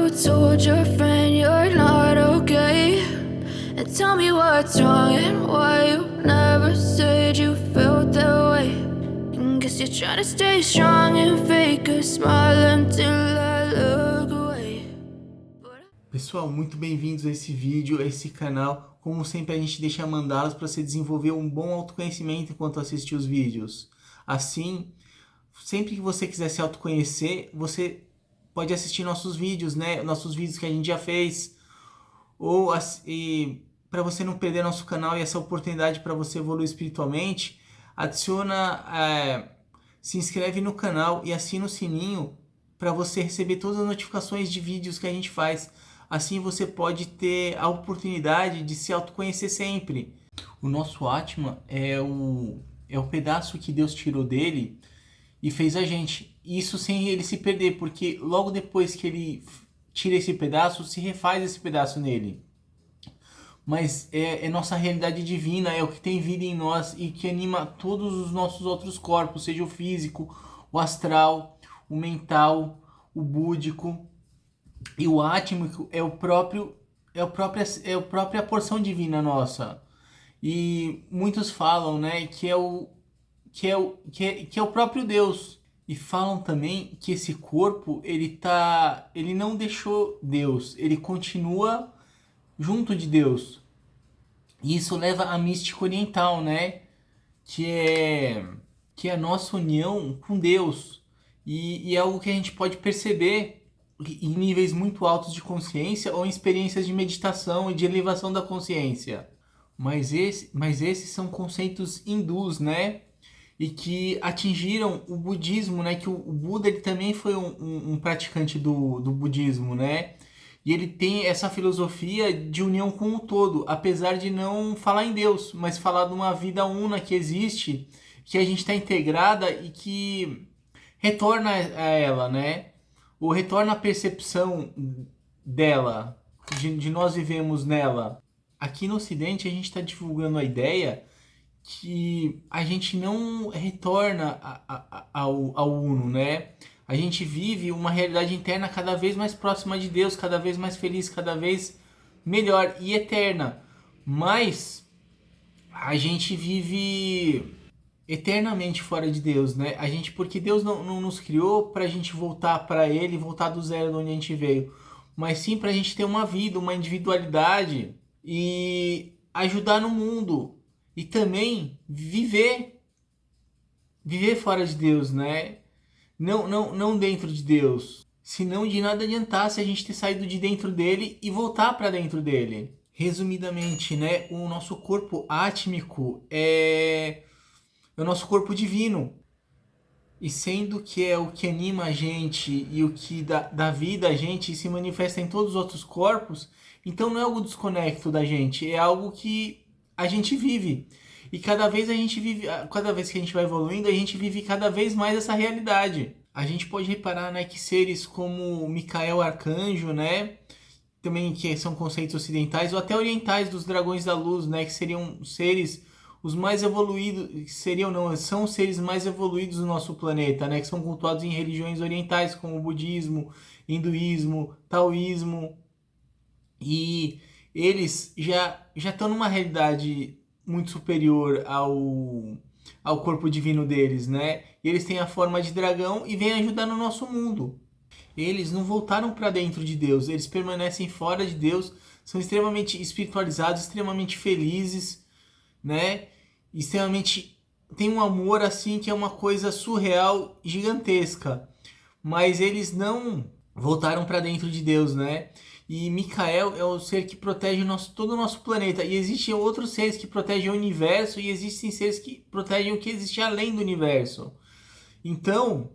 you told your friend you're not okay? And tell me what's wrong and why you never said you felt that way. And guess you're trying to stay strong and fake a smile until I look away. Pessoal, muito bem-vindos a esse vídeo, a esse canal. Como sempre, a gente deixa mandalas para você desenvolver um bom autoconhecimento enquanto assiste os vídeos. Assim, sempre que você quiser se autoconhecer, você pode assistir nossos vídeos, né? Nossos vídeos que a gente já fez. Para você não perder nosso canal e essa oportunidade para você evoluir espiritualmente, se inscreve no canal e assina o sininho para você receber todas as notificações de vídeos que a gente faz. Assim você pode ter a oportunidade de se autoconhecer sempre. O nosso Atman é o pedaço que Deus tirou dele e fez a gente. Isso sem ele se perder, porque logo depois que ele tira esse pedaço, se refaz esse pedaço nele. Mas é nossa realidade divina, é o que tem vida em nós e que anima todos os nossos outros corpos, seja o físico, o astral, o mental, o búdico. E o átmico é a própria porção divina nossa. E muitos falam, né, que é o próprio Deus. E falam também que esse corpo, ele não deixou Deus, ele continua junto de Deus. E isso leva à mística oriental, né, que é a nossa união com Deus. E é algo que a gente pode perceber em níveis muito altos de consciência ou em experiências de meditação e de elevação da consciência. Mas esses são conceitos hindus, né? E que atingiram o budismo, né? Que o Buda ele também foi um praticante do budismo, né? E ele tem essa filosofia de união com o todo, apesar de não falar em Deus, mas falar de uma vida una que existe, que a gente está integrada e que retorna a ela, né? Ou retorna a percepção dela, de nós vivemos nela. Aqui no Ocidente a gente está divulgando a ideia que a gente não retorna ao Uno, né? A gente vive uma realidade interna cada vez mais próxima de Deus, cada vez mais feliz, cada vez melhor e eterna. Mas a gente vive eternamente fora de Deus, né? Porque Deus não nos criou para a gente voltar para Ele, voltar do zero de onde a gente veio, mas sim para a gente ter uma vida, uma individualidade e ajudar no mundo e também viver fora de Deus, né? Não dentro de Deus. Senão de nada adiantasse a gente ter saído de dentro dele e voltar para dentro dele. Resumidamente, né? O nosso corpo átmico é o nosso corpo divino. E sendo que é o que anima a gente e o que dá vida a gente e se manifesta em todos os outros corpos, então não é algo desconecto da gente, é algo que a gente vive. E cada vez que a gente vai evoluindo, a gente vive cada vez mais essa realidade. A gente pode reparar, né, que seres como Micael Arcanjo, né, também que são conceitos ocidentais ou até orientais dos dragões da luz, né, que seriam seres os mais evoluídos, são os seres mais evoluídos do nosso planeta, né, que são cultuados em religiões orientais como o budismo, hinduísmo, taoísmo, e eles já estão numa realidade muito superior ao corpo divino deles, né? E eles têm a forma de dragão e vêm ajudar no nosso mundo. Eles não voltaram para dentro de Deus, eles permanecem fora de Deus, são extremamente espiritualizados, extremamente felizes, né? Extremamente tem um amor assim que é uma coisa surreal, gigantesca. Mas eles não voltaram para dentro de Deus, né? E Micael é o ser que protege todo o nosso planeta. E existem outros seres que protegem o universo e existem seres que protegem o que existe além do universo. Então,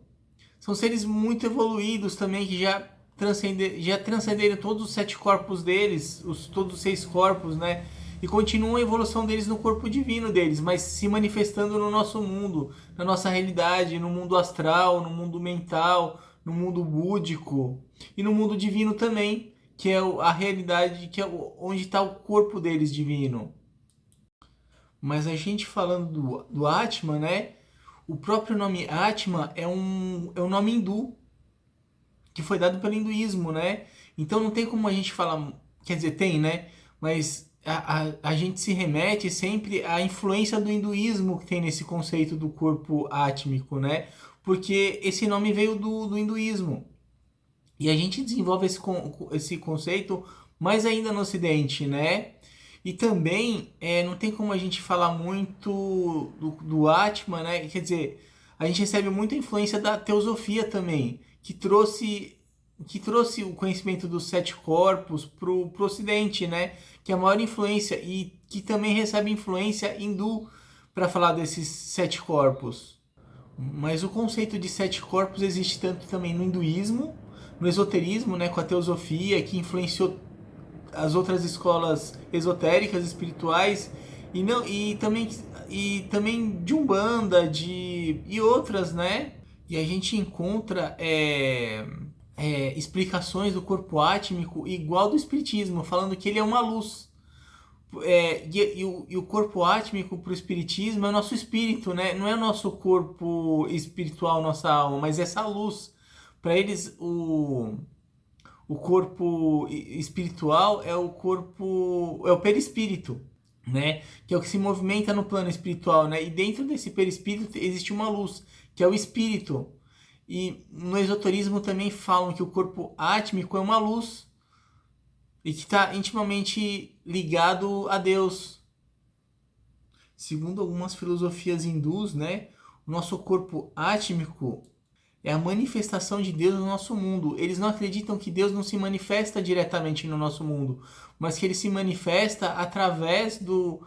são seres muito evoluídos também que já transcenderam todos os 7 corpos deles, todos os 6 corpos, né? E continuam a evolução deles no corpo divino deles, mas se manifestando no nosso mundo, na nossa realidade, no mundo astral, no mundo mental, no mundo búdico e no mundo divino também, que é a realidade, que é onde está o corpo deles divino. Mas a gente falando do Atman, né? O próprio nome Atman é um nome hindu, que foi dado pelo hinduísmo, né? Então não tem como a gente falar, quer dizer, tem, né? Mas a gente se remete sempre à influência do hinduísmo que tem nesse conceito do corpo átmico, né? Porque esse nome veio do hinduísmo. E a gente desenvolve esse conceito mais ainda no Ocidente, né? E também não tem como a gente falar muito do Atman, né? Quer dizer, a gente recebe muita influência da teosofia também, que trouxe o conhecimento dos 7 corpos pro Ocidente, né? Que é a maior influência e que também recebe influência hindu para falar desses 7 corpos. Mas o conceito de 7 corpos existe tanto também no hinduísmo, no esoterismo, né, com a teosofia, que influenciou as outras escolas esotéricas, espirituais, e também de Umbanda, e outras, né? E a gente encontra explicações do corpo átmico igual do espiritismo, falando que ele é uma luz. E o corpo átmico para o espiritismo é o nosso espírito, né? Não é o nosso corpo espiritual, nossa alma, mas essa luz. Para eles, o corpo espiritual é o perispírito, né? Que é o que se movimenta no plano espiritual, né? E dentro desse perispírito existe uma luz, que é o espírito. E no esoterismo também falam que o corpo átmico é uma luz e que está intimamente ligado a Deus. Segundo algumas filosofias hindus, né, o nosso corpo átmico é a manifestação de Deus no nosso mundo. Eles não acreditam que Deus não se manifesta diretamente no nosso mundo, mas que ele se manifesta através do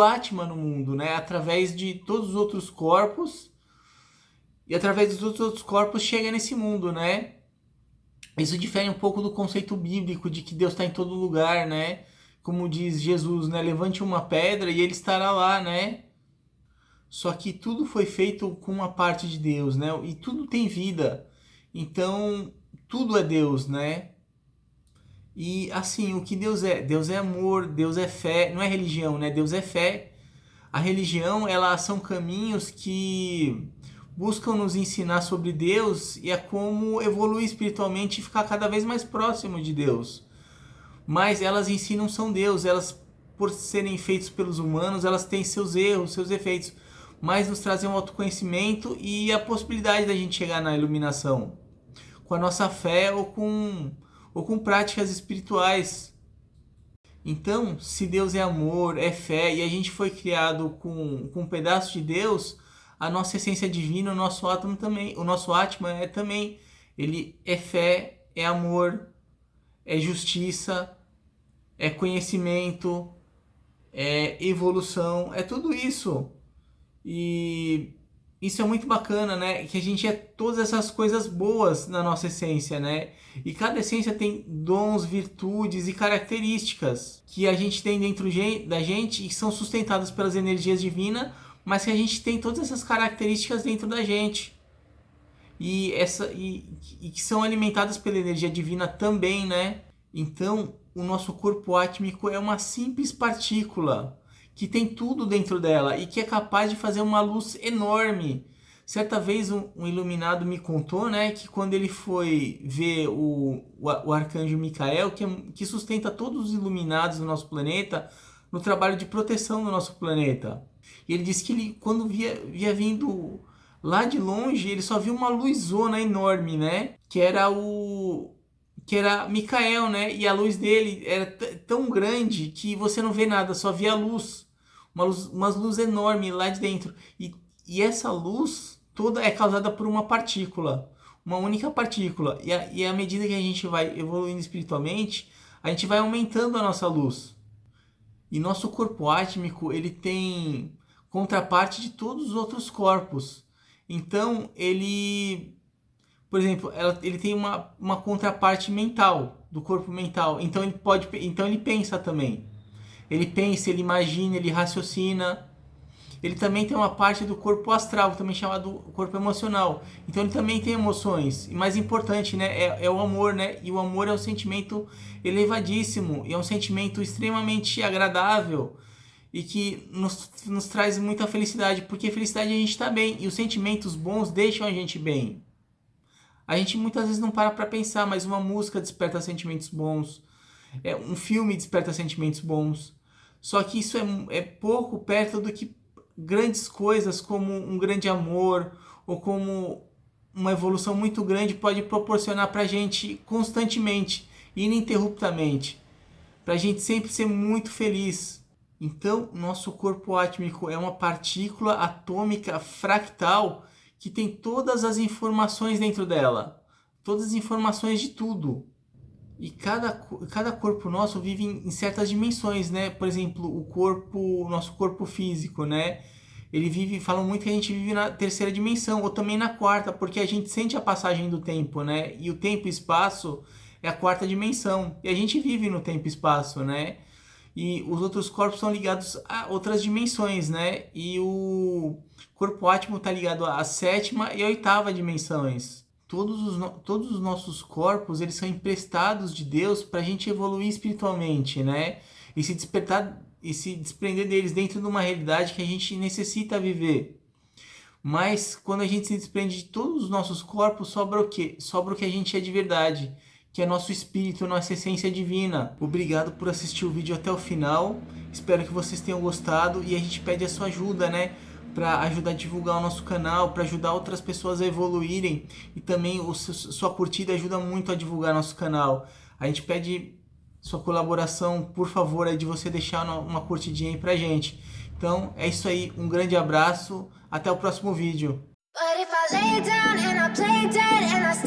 Atman no mundo, né? Através de todos os outros corpos, e através dos outros corpos chega nesse mundo, né? Isso difere um pouco do conceito bíblico de que Deus está em todo lugar, né? Como diz Jesus, né? Levante uma pedra e ele estará lá, né? Só que tudo foi feito com uma parte de Deus, né? E tudo tem vida. Então, tudo é Deus, né? E assim, o que Deus é? Deus é amor, Deus é fé, não é religião, né? Deus é fé. A religião, elas são caminhos que buscam nos ensinar sobre Deus e é como evoluir espiritualmente e ficar cada vez mais próximo de Deus. Mas elas em si não são Deus, elas, por serem feitas pelos humanos, elas têm seus erros, seus efeitos, mas nos trazem um autoconhecimento e a possibilidade da gente chegar na iluminação com a nossa fé ou com práticas espirituais. Então, se Deus é amor, é fé e a gente foi criado com um pedaço de Deus, a nossa essência divina, o nosso átomo também, o nosso Atman é também, ele é fé, é amor, é justiça, é conhecimento, é evolução, é tudo isso. E isso é muito bacana, né? Que a gente é todas essas coisas boas na nossa essência, né? E cada essência tem dons, virtudes e características que a gente tem dentro da gente e que são sustentadas pelas energias divinas, mas que a gente tem todas essas características dentro da gente. E que são alimentadas pela energia divina também, né? Então, o nosso corpo átmico é uma simples partícula que tem tudo dentro dela e que é capaz de fazer uma luz enorme. Certa vez um iluminado me contou, né, que quando ele foi ver o arcanjo Micael, que sustenta todos os iluminados do nosso planeta, no trabalho de proteção do nosso planeta. E ele disse que ele, quando via vindo lá de longe, ele só viu uma luzona enorme, né? Que era Micael, né? E a luz dele era tão grande que você não vê nada, só via luz. Uma luz enorme lá de dentro. E essa luz toda é causada por uma partícula. Uma única partícula. E à medida que a gente vai evoluindo espiritualmente, a gente vai aumentando a nossa luz. E nosso corpo átmico, ele tem contraparte de todos os outros corpos. Então, por exemplo, ele tem uma contraparte mental, do corpo mental. Então ele pensa também. Ele pensa, ele imagina, ele raciocina. Ele também tem uma parte do corpo astral, também chamado corpo emocional. Então ele também tem emoções. E mais importante, né, é o amor, né? E o amor é um sentimento elevadíssimo, e é um sentimento extremamente agradável e que nos traz muita felicidade, porque felicidade a gente está bem, e os sentimentos bons deixam a gente bem. A gente muitas vezes não para pensar, mas uma música desperta sentimentos bons, um filme desperta sentimentos bons. Só que isso é pouco perto do que grandes coisas como um grande amor ou como uma evolução muito grande pode proporcionar para a gente constantemente, ininterruptamente, para a gente sempre ser muito feliz. Então, nosso corpo átmico é uma partícula atômica fractal que tem todas as informações dentro dela, todas as informações de tudo. E cada corpo nosso vive em certas dimensões, né? Por exemplo, o nosso corpo físico, né? Ele vive, falam muito que a gente vive na terceira dimensão, ou também na quarta, porque a gente sente a passagem do tempo, né? E o tempo e espaço é a quarta dimensão. E a gente vive no tempo e espaço, né? E os outros corpos são ligados a outras dimensões, né? E o corpo átmico está ligado à sétima e à oitava dimensões. Todos os nossos corpos, eles são emprestados de Deus para a gente evoluir espiritualmente, né? E se despertar e se desprender deles dentro de uma realidade que a gente necessita viver. Mas quando a gente se desprende de todos os nossos corpos, sobra o quê? Sobra o que a gente é de verdade, que é nosso espírito, nossa essência divina. Obrigado por assistir o vídeo até o final. Espero que vocês tenham gostado e a gente pede a sua ajuda, né? Para ajudar a divulgar o nosso canal, para ajudar outras pessoas a evoluírem, e também sua curtida ajuda muito a divulgar nosso canal. A gente pede sua colaboração, por favor, aí de você deixar uma curtidinha aí pra gente. Então é isso aí, um grande abraço, até o próximo vídeo. But if I lay down and I play dead and I